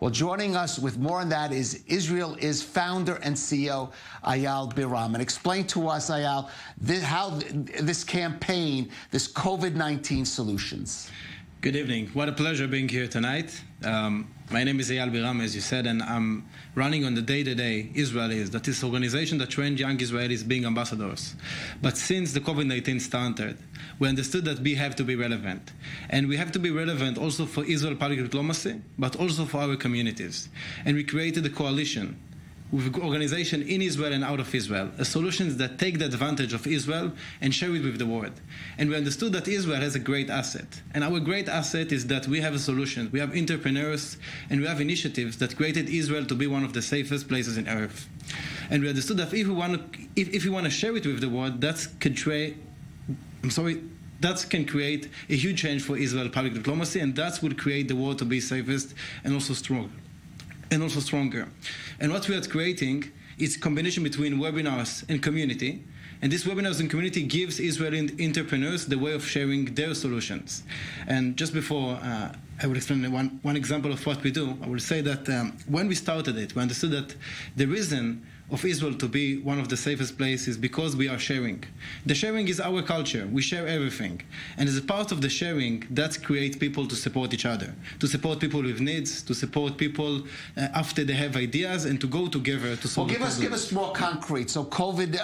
Well, joining us with more on that is Israel is founder and CEO Eyal Biram. And explain to us, Eyal, how this campaign, this COVID-19 solutions. Good evening. What a pleasure being here tonight. My name is Eyal Biram, as you said, and I'm running on the day-to-day Israelis, that is organization that trained young Israelis being ambassadors. But since the COVID-19 started, we understood that we have to be relevant. And we have to be relevant also for Israel public diplomacy, but also for our communities. And we created a coalition with organization in Israel and out of Israel, solutions that take the advantage of Israel and share it with the world. And we understood that Israel has a great asset. And our great asset is that we have a solution, we have entrepreneurs, and we have initiatives that created Israel to be one of the safest places on earth. And we understood that if we want to share it with the world, that can create a huge change for Israel public diplomacy, and that will create the world to be safest and also stronger. And what we are creating is a combination between webinars and community. And this webinars and community gives Israeli entrepreneurs the way of sharing their solutions. And just before I will explain one example of what we do, I will say that when we started it, we understood that the reason of Israel to be one of the safest places because we are sharing. The sharing is our culture. We share everything. And as a part of the sharing, that creates people to support each other, to support people with needs, to support people after they have ideas, and to go together to solve problems. Give us more concrete. So COVID,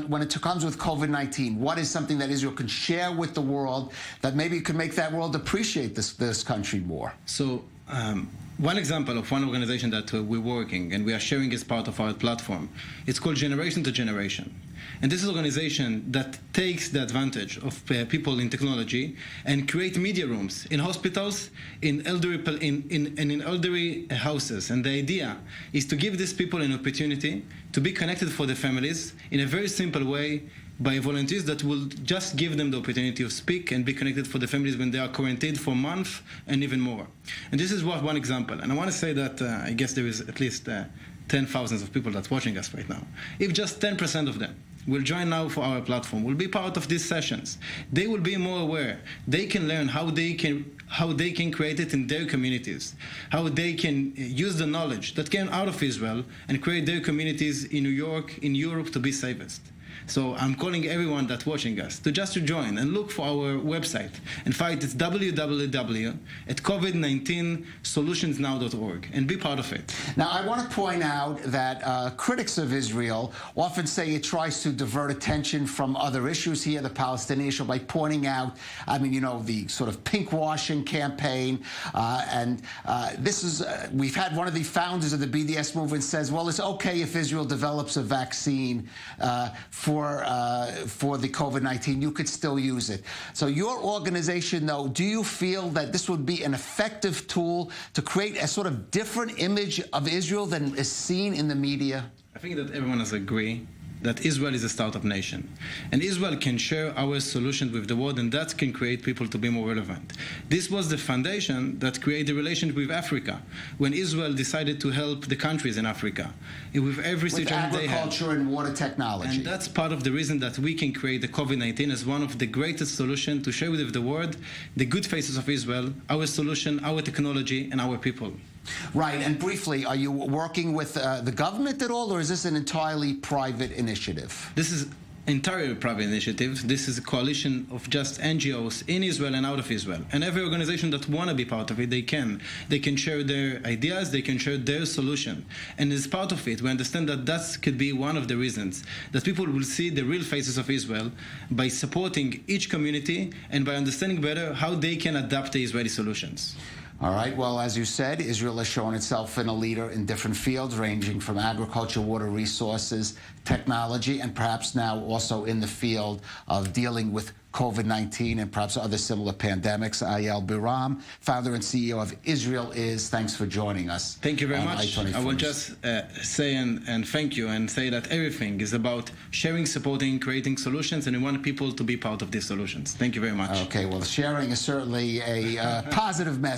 when it comes with COVID-19, what is something that Israel can share with the world that maybe could make that world appreciate this country more? So, one example of one organization that we're working and we are sharing as part of our platform, it's called Generation to Generation. And this is an organization that takes the advantage of people in technology and create media rooms in hospitals, in elderly houses. And the idea is to give these people an opportunity to be connected for their families in a very simple way by volunteers that will just give them the opportunity to speak and be connected for the families when they are quarantined for a month and even more. And this is one example. And I want to say that I guess there is at least 10,000 of people that's watching us right now. If just 10% of them will join now for our platform, will be part of these sessions, they will be more aware. They can learn how they can create it in their communities, how they can use the knowledge that came out of Israel and create their communities in New York, in Europe, to be safest. So I'm calling everyone that's watching us to join and look for our website and find it's www.covid19solutionsnow.org and be part of it. Now, I want to point out that critics of Israel often say it tries to divert attention from other issues here, the Palestinian issue, by pointing out, the sort of pink-washing campaign. This is, we've had one of the founders of the BDS movement says, well, it's okay if Israel develops a vaccine for the COVID-19, you could still use it. So your organization, though, do you feel that this would be an effective tool to create a sort of different image of Israel than is seen in the media? I think that everyone has agreed that Israel is a startup nation. And Israel can share our solutions with the world, and that can create people to be more relevant. This was the foundation that created the relationship with Africa, when Israel decided to help the countries in Africa with every situation they have. Agriculture and water technology. And that's part of the reason that we can create the COVID-19 as one of the greatest solutions to share with the world the good faces of Israel, our solution, our technology, and our people. Right, and briefly, are you working with the government at all, or is this an entirely private initiative? This is entirely private initiative. This is a coalition of just NGOs in Israel and out of Israel. And every organization that want to be part of it, they can. They can share their ideas, they can share their solution. And as part of it, we understand that that could be one of the reasons that people will see the real faces of Israel by supporting each community and by understanding better how they can adapt the Israeli solutions. All right. Well, as you said, Israel has shown itself in a leader in different fields, ranging from agriculture, water resources, technology, and perhaps now also in the field of dealing with COVID-19 and perhaps other similar pandemics. Eyal Biram, founder and CEO of Israel Is. Thanks for joining us. Thank you very much. I will just say and thank you and say that everything is about sharing, supporting, creating solutions, and we want people to be part of these solutions. Thank you very much. Okay. Well, sharing is certainly a positive message.